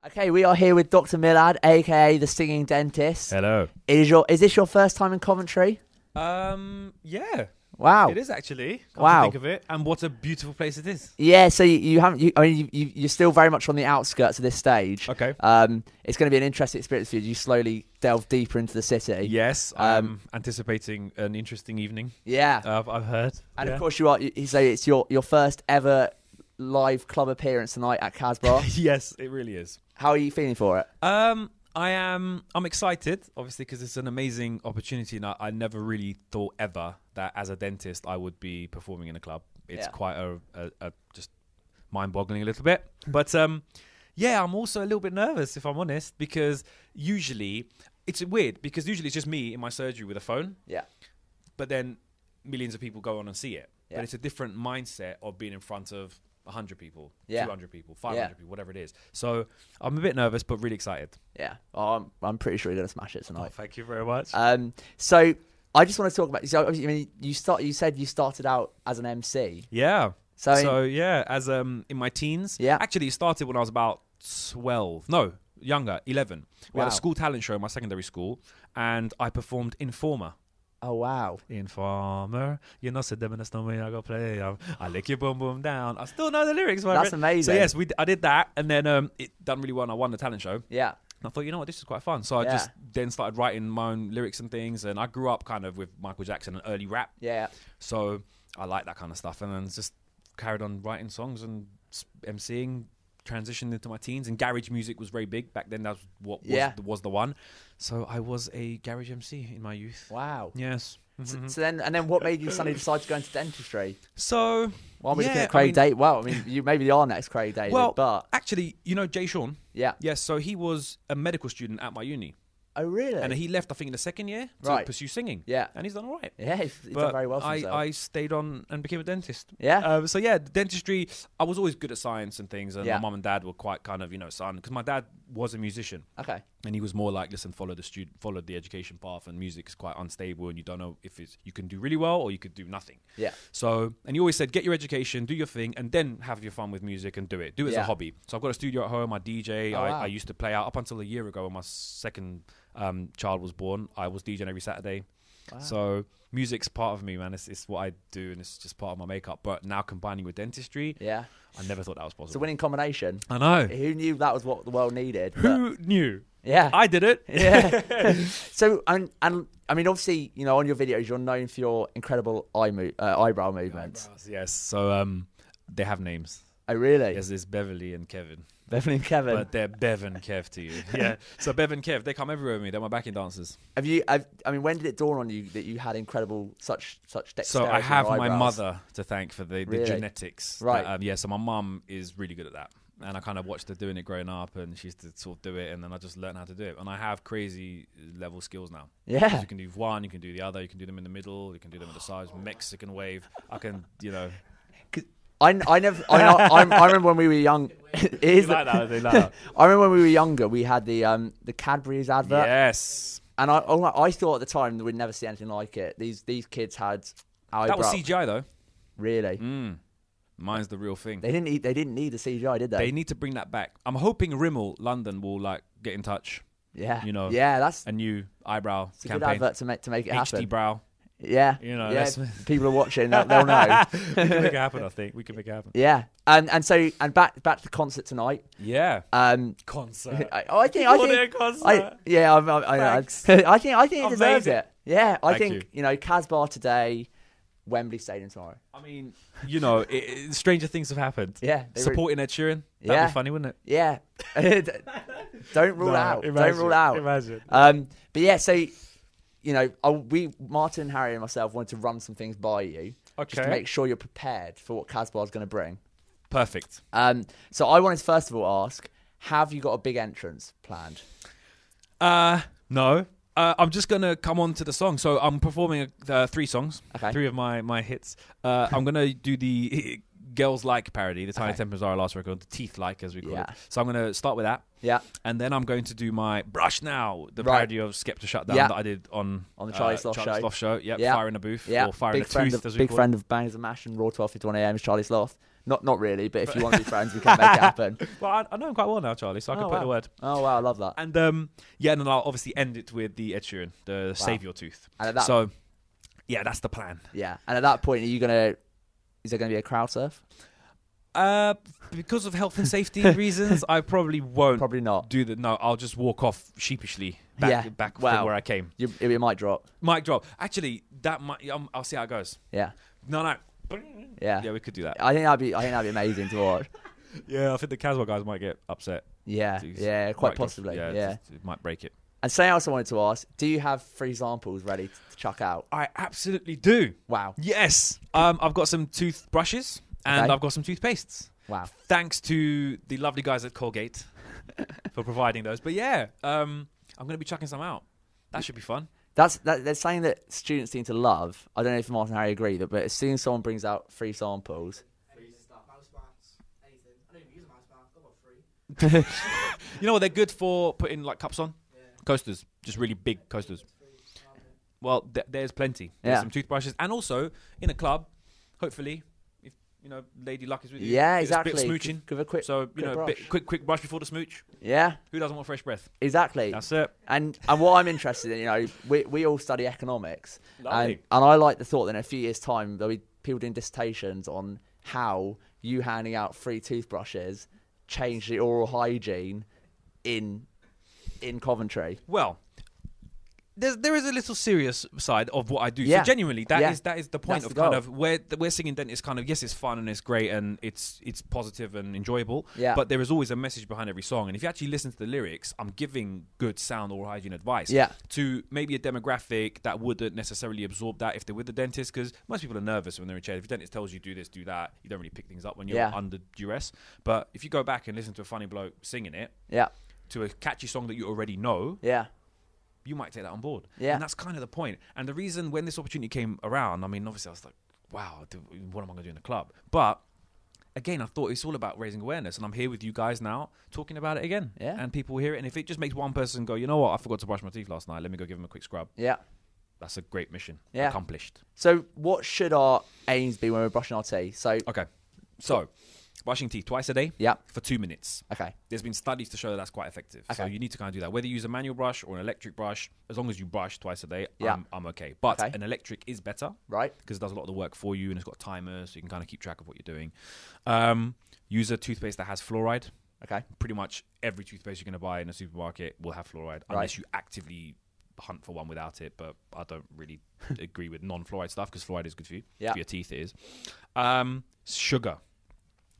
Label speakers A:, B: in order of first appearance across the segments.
A: Okay, we are here with Dr Milad, aka the singing dentist.
B: Hello.
A: Is this your first time in Coventry?
B: Yeah.
A: Wow.
B: It is actually.
A: Wow.
B: Think of it, and what a beautiful place it is.
A: Yeah, so you're still very much on the outskirts of this stage.
B: Okay.
A: It's going to be an interesting experience for you. You slowly delve deeper into the city.
B: Yes, I'm anticipating an interesting evening.
A: Yeah.
B: I've heard.
A: And of course you say it's your first ever live club appearance tonight at Casbah.
B: Yes, it really is.
A: How are you feeling for it?
B: I'm excited, obviously, because it's an amazing opportunity, and I never really thought ever that as a dentist I would be performing in a club. It's quite a just mind-boggling a little bit. But yeah, I'm also a little bit nervous, if I'm honest, because usually it's weird because usually it's just me in my surgery with a phone.
A: Yeah.
B: But then millions of people go on and see it.
A: Yeah.
B: But it's a different mindset of being in front of 100 people,
A: Yeah.
B: 200 people, 500 people, whatever it is. So I'm a bit nervous, but really excited.
A: Yeah. Oh, I'm pretty sure you're going to smash it
B: Oh,
A: tonight.
B: thank you very much.
A: So I just want to talk about. So obviously, I mean, you said you started out as an MC.
B: Yeah.
A: So
B: yeah, as in my teens.
A: Yeah.
B: Actually, it started when I was about 12. No, younger, 11. We had
A: Wow.
B: a school talent show in my secondary school, and I performed Informer.
A: Oh wow.
B: Informer, you know, said them in the snowman, I go play. I lick your boom boom down. I still know the lyrics.
A: That's amazing.
B: So yes, I did that, and then it done really well. And I won the talent show.
A: Yeah.
B: And I thought, you know what, this is quite fun. So I just then started writing my own lyrics and things. And I grew up kind of with Michael Jackson and early rap.
A: Yeah.
B: So I like that kind of stuff. And then just carried on writing songs and MCing, transitioned into my teens. And garage music was very big. Back then, that was what was the one. So I was a garage MC in my youth.
A: Wow.
B: Yes. Mm-hmm.
A: So then what made you suddenly decide to go into dentistry?
B: So
A: Well, we're looking at Craig David. Well, I mean, you maybe are next Craig David, but
B: actually, you know Jay Sean?
A: yeah.
B: Yes, so he was a medical student at my uni.
A: Oh, really?
B: And he left, I think, in the second year to pursue singing.
A: Yeah.
B: And he's done all right.
A: Yeah, he's done very well for himself.
B: I stayed on and became a dentist.
A: Yeah.
B: So yeah, dentistry, I was always good at science and things. And
A: Yeah.
B: my mum and dad were quite kind of, son, because my dad was a musician.
A: Okay.
B: And he was more like, listen, follow the education path, and music is quite unstable, and you don't know if you can do really well or you could do nothing.
A: Yeah.
B: So, and he always said, get your education, do your thing, and then have your fun with music and do it. Do it as a hobby. So I've got a studio at home, I DJ, I used to play out up until a year ago when my second child was born. I was DJing every Saturday. Wow. So music's part of me, man. It's what I do, and it's just part of my makeup. But now combining with dentistry, I never thought that was possible.
A: It's a winning combination.
B: I know.
A: Who knew that was what the world needed?
B: Who knew?
A: Yeah.
B: I did it.
A: Yeah. So, and I mean, obviously, on your videos, you're known for your incredible eyebrow movements.
B: Eyebrows, yes. So they have names.
A: Oh, really?
B: Yes, there's Beverly and Kevin.
A: Beverly and Kevin.
B: But they're Bev and Kev to you. Yeah. So Bev and Kev, they come everywhere with me. They're my backing dancers.
A: I mean, when did it dawn on you that you had incredible such dexterity?
B: So I have
A: in your
B: my
A: eyebrows?
B: mother to thank for the
A: Really?
B: genetics.
A: Right.
B: Yeah. So my mum is really good at that. And I kind of watched her doing it growing up, and she used to sort of do it, and then I just learned how to do it. And I have crazy level skills now.
A: Yeah.
B: You can do one, you can do the other, you can do them in the middle, you can do them at the sides, Mexican wave. I can,
A: I remember when we were young. It is
B: like that.
A: I remember when we were younger, we had the Cadbury's advert.
B: Yes.
A: And I thought at the time that we'd never see anything like it. These kids had eyebrow.
B: That was CGI though.
A: Really?
B: Mine's the real thing.
A: They didn't need the CGI, did they?
B: They need to bring that back. I'm hoping Rimmel London will get in touch.
A: Yeah.
B: Yeah,
A: that's
B: a new eyebrow
A: it's a
B: campaign.
A: good advert to make it happen.
B: HD brow.
A: Yeah.
B: Yeah,
A: people are watching. They'll know.
B: We can make it happen. I think we can make it happen.
A: Yeah. And back to the concert tonight.
B: Yeah.
A: Concert.
B: I think it a concert.
A: I think it deserves it. Yeah. I think
B: you.
A: Casbah today, Wembley Stadium tomorrow.
B: I mean, stranger things have happened.
A: Yeah.
B: Supporting Ed Sheeran. That'd be funny, wouldn't it?
A: Yeah. Don't rule out.
B: Imagine,
A: don't rule out.
B: Imagine.
A: But yeah, so Martin, Harry, and myself wanted to run some things by you, just to make sure you're prepared for what Casbah is going to bring.
B: Perfect.
A: So I wanted to first of all ask, have you got a big entrance planned?
B: No. I'm just going to come on to the song. So I'm performing 3 songs, 3 of my hits. I'm going to do the Girls Like parody, the Tiny Tempers Are Our Last record, the Teeth Like, as we call it. So I'm going to start with that.
A: Yeah.
B: And then I'm going to do my Brush Now, the parody of Skepta Shutdown that I did on
A: the Charlie Sloth show.
B: Yep, Fire in the Booth, or Fire in the Tooth, as we call it.
A: Big friend of Bangers and Mash and Raw 12:51 AM is Charlie Sloth. Not really, but if you want to be friends, we can make it happen.
B: Well, I know him quite well now, Charlie, so I can put in a word.
A: Oh, wow, I love that.
B: And and then I'll obviously end it with the Ed Sheeran, the Save Your Tooth.
A: And at
B: so, yeah, that's the plan.
A: Yeah, and at that point, is there going to be a crowd surf?
B: Because of health and safety reasons, I probably won't.
A: Probably not.
B: Do that. No, I'll just walk off sheepishly back from where I came.
A: It might drop.
B: Might drop. Actually, that might. I'll see how it goes.
A: Yeah.
B: No.
A: Yeah.
B: Yeah, we could do that.
A: I think that'd be amazing to watch.
B: Yeah, I think the Caswell guys might get upset.
A: Yeah, quite possibly. Yeah.
B: It might break it.
A: And something else I wanted to ask: do you have 3 samples ready to chuck out?
B: I absolutely do.
A: Wow.
B: Yes. I've got some toothbrushes and I've got some toothpastes.
A: Wow.
B: Thanks to the lovely guys at Colgate for providing those. But yeah, I'm going to be chucking some out. That should be fun.
A: There's something that students seem to love. I don't know if Martin and Harry agree, but as soon as someone brings out 3 samples...
C: Mouse baths, anything. I don't even use a mouse bath. I've got 3.
B: You know what? They're good for putting like cups on?
C: Yeah.
B: Coasters. Just really big coasters. Well, there's plenty. There's some toothbrushes. And also, in a club, hopefully... Lady luck is with you.
A: Yeah, exactly.
B: A bit of smooching.
A: Give a quick,
B: quick brush before the smooch.
A: Yeah.
B: Who doesn't want fresh breath?
A: Exactly.
B: That's it.
A: And what I'm interested in, we all study economics.
B: Lovely.
A: And I like the thought that in a few years' time, there'll be people doing dissertations on how you handing out free toothbrushes changed the oral hygiene in Coventry.
B: Well, there is a little serious side of what I do. So genuinely, that is the point of kind of where singing dentist kind of, yes, it's fun and it's great and it's positive and enjoyable.
A: Yeah.
B: But there is always a message behind every song. And if you actually listen to the lyrics, I'm giving good sound oral hygiene advice to maybe a demographic that wouldn't necessarily absorb that if they're with the dentist, because most people are nervous when they're in chair. If your dentist tells you do this, do that, you don't really pick things up when you're under duress. But if you go back and listen to a funny bloke singing it to a catchy song that you already know, you might take that on board. Yeah. And that's kind of the point. And the reason when this opportunity came around, I mean, obviously I was like, wow, what am I going to do in the club? But again, I thought it's all about raising awareness. And I'm here with you guys now talking about it again. Yeah. And people hear it. And if it just makes one person go, you know what, I forgot to brush my teeth last night. Let me go give them a quick scrub. Yeah. That's a great mission. Yeah. Accomplished.
A: So what should our aims be when we're brushing our teeth?
B: Okay. So brushing teeth twice a day for 2 minutes.
A: Okay.
B: There's been studies to show that that's quite effective. Okay. So you need to kind of do that. Whether you use a manual brush or an electric brush, as long as you brush twice a day, I'm okay. But an electric is better. Right. Because it does a lot of the work for you and it's got timers so you can kind of keep track of what you're doing. Use a toothpaste that has fluoride. Okay. Pretty much every toothpaste you're going to buy in a supermarket will have fluoride unless you actively hunt for one without it. But I don't really agree with non-fluoride stuff because fluoride is good for you. For your teeth, it is. Sugar.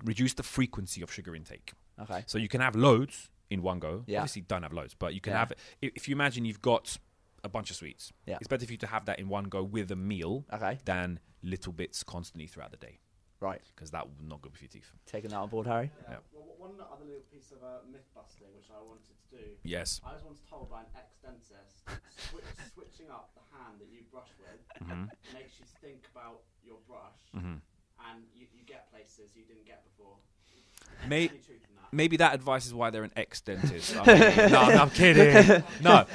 B: Reduce the frequency of sugar intake. Okay. So you can have loads in one go. Yeah. Obviously, don't have loads, but you can have. If you imagine you've got a bunch of sweets, it's better for you to have that in one go with a meal than little bits constantly throughout the day. Right. Because that would not good for your teeth.
A: Taking that on board, Harry?
C: Yeah. Well, one other little piece of myth busting, which I wanted to do.
B: Yes.
C: I was once told by an ex-dentist, switching up the hand that you brush with makes you think about your brush. And you get places you didn't get before.
B: Maybe that advice is why they're an ex-dentist. I'm kidding. No.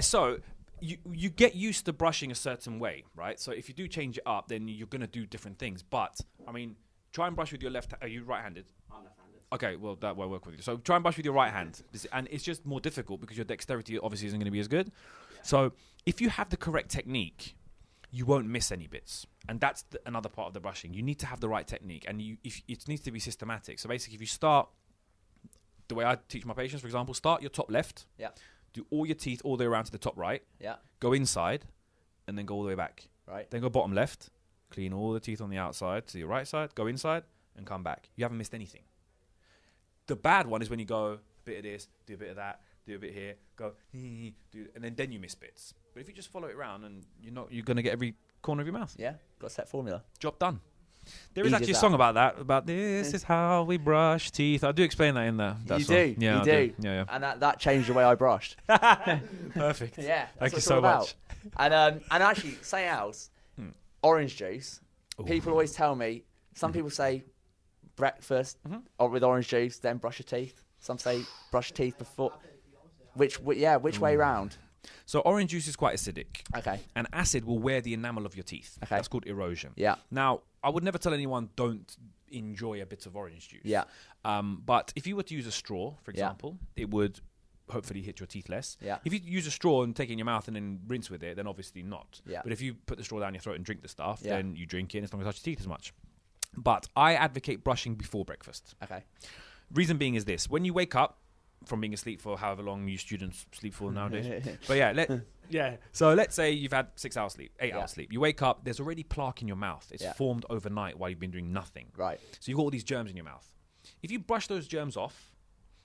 B: So you get used to brushing a certain way, right? So if you do change it up, then you're going to do different things. But, I mean, try and brush with your left hand. Are you right-handed?
C: I'm left-handed.
B: Okay, well, that won't work with you. So try and brush with your right hand. And it's just more difficult because your dexterity obviously isn't going to be as good. So if you have the correct technique, you won't miss any bits. And that's another part of the brushing. You need to have the right technique. And it needs to be systematic. So basically, if you start, the way I teach my patients, for example, start your top left. Yeah. Do all your teeth all the way around to the top right. Yeah. Go inside. And then go all the way back. Right. Then go bottom left. Clean all the teeth on the outside to your right side. Go inside. And come back. You haven't missed anything. The bad one is when you go, a bit of this, do a bit of that, do a bit here, go, and then you miss bits. But if you just follow it around, and you're going to get every corner of your mouth.
A: Yeah, got a set formula.
B: Job done. There is actually a song about that. About this is how we brush teeth. I do explain that in there.
A: You do. Yeah, you do. Yeah. And that changed the way I brushed.
B: Perfect.
A: Yeah.
B: Thank you so much.
A: And actually, something else. Orange juice. Ooh. People always tell me. Some people say breakfast or with orange juice, then brush your teeth. Some say brush your teeth before. Which way round?
B: So orange juice is quite acidic.
A: Okay.
B: And acid will wear the enamel of your teeth. Okay. That's called erosion.
A: Yeah.
B: Now, I would never tell anyone don't enjoy a bit of orange juice.
A: Yeah.
B: But if you were to use a straw, for example, it would hopefully hit your teeth less.
A: Yeah.
B: If you use a straw and take it in your mouth and then rinse with it, then obviously not.
A: Yeah.
B: But if you put the straw down your throat and drink the stuff, then you drink it and it's not going to touch your teeth as much. But I advocate brushing before breakfast.
A: Okay.
B: Reason being is this. When you wake up from being asleep for however long you students sleep for nowadays. But so let's say you've had 6 hours sleep, 8 hours sleep. You wake up, there's already plaque in your mouth. It's formed overnight while you've been doing nothing.
A: Right.
B: So you've got all these germs in your mouth. If you brush those germs off,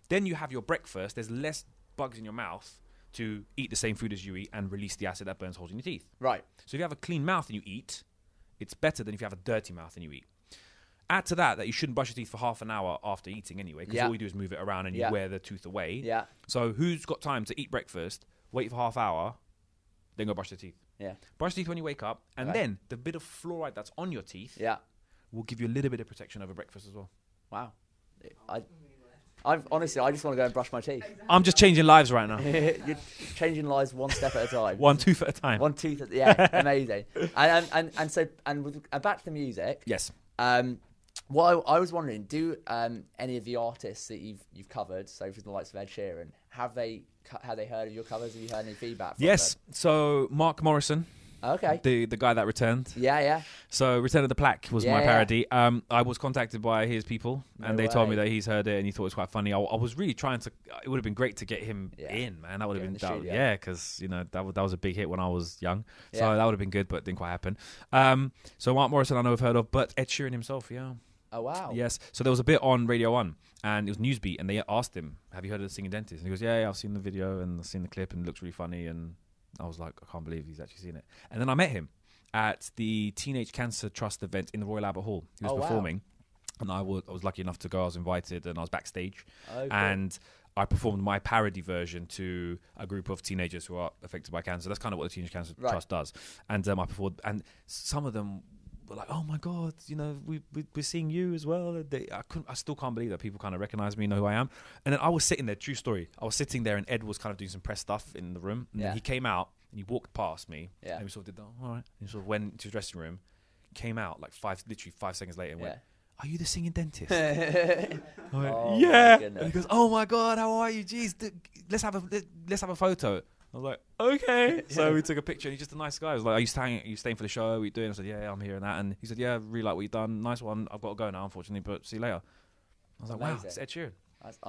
B: then you have your breakfast, there's less bugs in your mouth to eat the same food as you eat and release the acid that burns holes in your teeth.
A: Right.
B: So if you have a clean mouth and you eat, it's better than if you have a dirty mouth and you eat. Add to that you shouldn't brush your teeth for half an hour after eating anyway, because all you do is move it around and you wear the tooth away.
A: Yeah.
B: So who's got time to eat breakfast, wait for half hour, then go brush your teeth?
A: Yeah.
B: Brush your teeth when you wake up, and then the bit of fluoride that's on your teeth will give you a little bit of protection over breakfast as well.
A: Wow. Honestly, I just want to go and brush my teeth.
B: I'm just changing lives right now.
A: You're changing lives one step at a time.
B: One tooth at a time.
A: One tooth at amazing. And back to the music.
B: Yes.
A: What I was wondering, do any of the artists that you've covered, so from the likes of Ed Sheeran, have they heard of your covers? Have you heard any feedback from them?
B: So Mark Morrison.
A: Okay.
B: The guy that returned.
A: Yeah.
B: So Return of the Plaque was my parody. I was contacted by his people, and they told me that he's heard it and he thought it was quite funny. I was really trying to. It would have been great to get him in, man. That would have been because that was a big hit when I was young. So that would have been good, but it didn't quite happen. So Mark Morrison, I know I've heard of, but Ed Sheeran himself,
A: Oh wow.
B: Yes. So there was a bit on Radio 1, and it was Newsbeat, and they asked him, "Have you heard of the Singing Dentist?" And he goes, "Yeah, I've seen the video and I've seen the clip, and it looks really funny." And I was like, I can't believe he's actually seen it. And then I met him at the Teenage Cancer Trust event in the Royal Albert Hall. He was performing, and I was lucky enough to go. I was invited, and I was backstage, and I performed my parody version to a group of teenagers who are affected by cancer. That's kind of what the Teenage Cancer Trust does. And I performed, and some of them were like, "Oh my God, we're seeing you as well." I still can't believe that people kind of recognize me, know who I am. And then I was sitting there, true story. I was sitting there, and Ed was kind of doing some press stuff in the room. And then he came out and he walked past me. And we sort of did that. All right. And he sort of went into his dressing room, came out like literally 5 seconds later, and went, "Are you the singing dentist?" I went, "Yeah." And he goes, "Oh my God, how are you? Jeez, let's have a photo." I was like, "Okay." So we took a picture, and he's just a nice guy. I was like, Are you staying for the show? What are you doing? I said, "Yeah, I'm here and that." And he said, "Yeah, I really like what you've done. Nice one. I've got to go now, unfortunately, but see you later." I was like, "Wow, it's Ed Sheeran."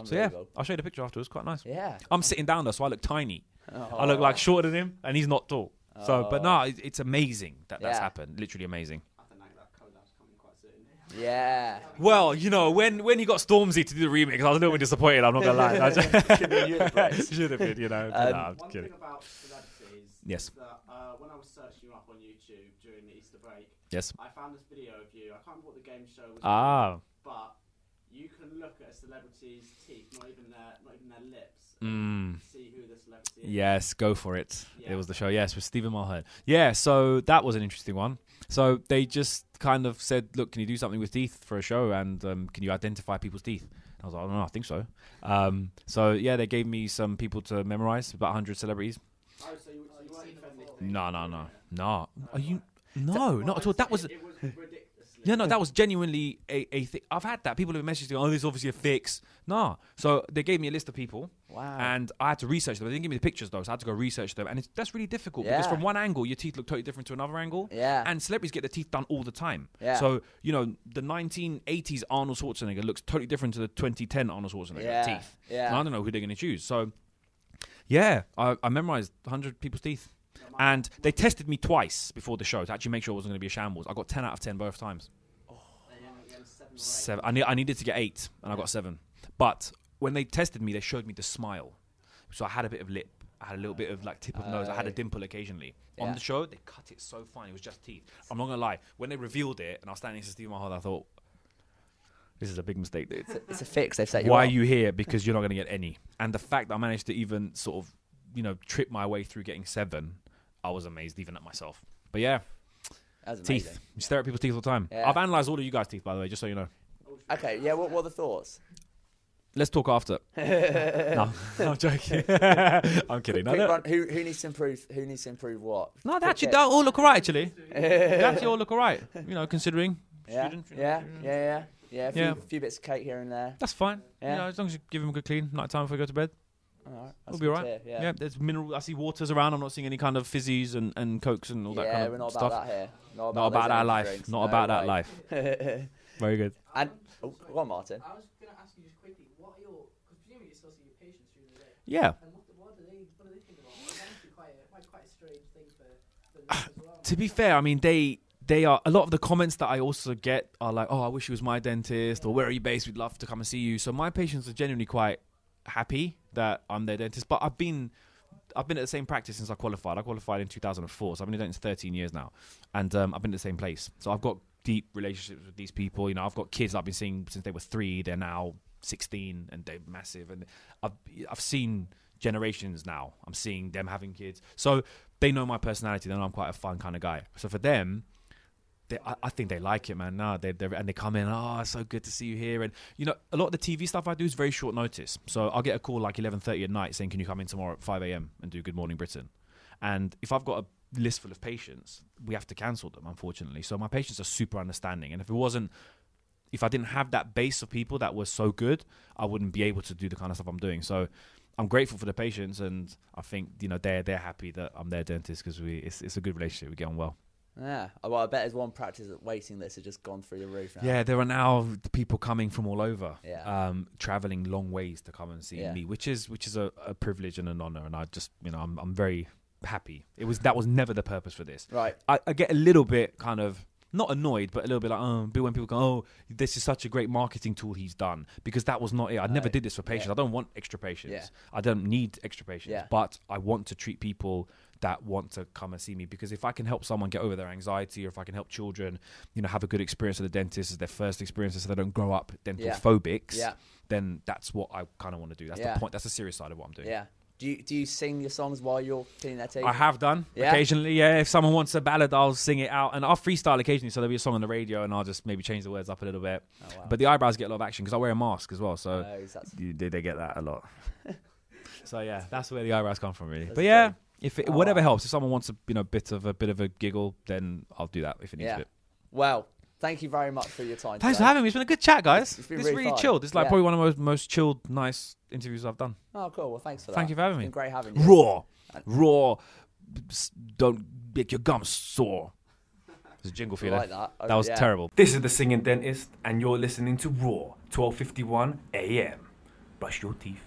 B: So yeah, I'll show you the picture afterwards. Quite nice.
A: Yeah.
B: I'm sitting down though, so I look tiny. I look like shorter than him, and he's not tall. So, but no, it's amazing that's happened. Literally amazing.
A: Yeah.
B: Well, when he got Stormzy to do the remix, I was a little bit disappointed. I'm not gonna lie. Should have been, No, I'm
C: one
B: kidding.
C: thing about celebrities
B: Yes.
C: is that when I was searching you up on YouTube during the Easter break, I found this video of you. I can't remember what the game show was. But you can look at a celebrity's teeth, not even their lips, and see who the celebrity is.
B: Yes, go for it. Yeah. It was the show. Yes, with Stephen Mulhern. Yeah, so that was an interesting one. So they just kind of said, "Look, can you do something with teeth for a show? And can you identify people's teeth?" I was like, "I don't know, I think so." So yeah, they gave me some people to memorize, about 100 celebrities.
C: Oh, so you weren't offended?
B: No. Are you? No, not at all. That was.
C: It was ridiculously.
B: No, that was genuinely a thing. I've had that. People have messaged me, "Oh, this is obviously a fix." No. So they gave me a list of people.
A: Wow.
B: And I had to research them. They didn't give me the pictures, though, so I had to go research them. And that's really difficult because from one angle, your teeth look totally different to another angle.
A: Yeah.
B: And celebrities get their teeth done all the time.
A: Yeah.
B: So, the 1980s Arnold Schwarzenegger looks totally different to the 2010 Arnold Schwarzenegger teeth.
A: Yeah.
B: And I don't know who they're going to choose. So, yeah, I memorized 100 people's teeth. And they tested me twice before the show to actually make sure it wasn't going to be a shambles. I got 10 out of 10 both times. 7. I needed to get 8, and I got 7. But when they tested me, they showed me the smile. So I had a bit of lip. I had a little bit of tip of nose. I had a dimple occasionally. On the show, they cut it so fine. It was just teeth. I'm not going to lie. When they revealed it, and I was standing next to Steve Mulhern, I thought, this is a big mistake, dude.
A: It's a fix. They've set you
B: Why
A: up.
B: are you here? Because you're not going to get any. And the fact that I managed to even sort of, trip my way through getting 7, I was amazed even at myself. But yeah. Teeth. You stare at people's teeth all the time.
A: Yeah.
B: I've analysed all of you guys' teeth, by the way, just so you know.
A: Okay, yeah, what are the thoughts?
B: Let's talk after. No, I'm joking. I'm kidding.
A: Who needs to improve? Who needs to improve what?
B: No, they actually all look alright, actually. They actually all look alright, considering.
A: Yeah. Yeah, a few bits of cake here and there.
B: That's fine. Yeah, as long as you give him a good clean night time before you go to bed.
A: All right,
B: we'll be all right. Yeah, there's mineral. I see waters around. I'm not seeing any kind of fizzies and cokes and all that kind of stuff.
A: Yeah, we're not about that here.
B: Not about that life.
A: Drinks.
B: Not about that life. Very good.
A: And go on, Martin.
D: I was going to ask you just quickly, what are your? Because presumably you still see your patients during the day.
B: Yeah.
D: And what do they think about? It's actually quite a strange thing for them as well.
B: To be fair, I mean they are, a lot of the comments that I also get are like, oh, I wish he was my dentist, or where are you based? We'd love to come and see you. So my patients are genuinely quite happy that I'm their dentist. But I've been at the same practice since I qualified. I qualified in 2004, so I've been a dentist 13 years now, and I've been at the same place. So I've got deep relationships with these people. You know, I've got kids I've been seeing since they were 3. They're now 16, and they're massive. And I've seen generations now. I'm seeing them having kids, so they know my personality. They know I'm quite a fun kind of guy. So for them, I think they like it, man. No, and they come in. Oh, it's so good to see you here. And you know, a lot of the TV stuff I do is very short notice. So I'll get a call like 11:30 at night saying, "Can you come in tomorrow at 5 a.m. and do Good Morning Britain?" And if I've got a list full of patients, we have to cancel them, unfortunately. So my patients are super understanding. And if I didn't have that base of people that was so good, I wouldn't be able to do the kind of stuff I'm doing. So I'm grateful for the patients, and I think they're happy that I'm their dentist because it's a good relationship. We get on well.
A: Yeah, well, I bet there's one practice that waiting list has just gone through the roof now.
B: Yeah, there are now people coming from all over,
A: yeah.
B: Traveling long ways to come and see me, which is a privilege and an honor, and I just I'm very happy. That was never the purpose for this.
A: Right.
B: I get a little bit kind of not annoyed, but a little bit like when people go, oh, this is such a great marketing tool he's done, because that was not it. I never did this for patients. I don't want extra patients.
A: Yeah.
B: I don't need extra patients,
A: Yeah.
B: but I want to treat people that want to come and see me, because if I can help someone get over their anxiety, or if I can help children, have a good experience with the dentist as their first experience, so they don't grow up dental phobics, then that's what I kind of want to do. That's the point. That's the serious side of what I'm doing.
A: Yeah. Do you sing your songs while you're cleaning their teeth?
B: I have done occasionally. Yeah, if someone wants a ballad, I'll sing it out, and I'll freestyle occasionally. So there'll be a song on the radio, and I'll just maybe change the words up a little bit. Oh, wow. But the eyebrows get a lot of action because I wear a mask as well, so they get that a lot. So yeah, that's where the eyebrows come from, really. But yeah, whatever helps. If someone wants a bit of a giggle, then I'll do that if it needs a bit.
A: Well, thank you very much for your time.
B: Thanks for having me. It's been a good chat, guys.
A: It's been
B: really
A: fun.
B: chilled. It's like probably one of the most chilled, nice interviews I've done.
A: Oh, cool. Well, thanks for that.
B: Thank you for having me.
A: It's been great having you.
B: Raw. Don't make your gums sore. There's a jingle for you there.
A: Like that.
B: That was terrible. This is the Singing Dentist, and you're listening to Raw, 12:51 a.m. Brush your teeth.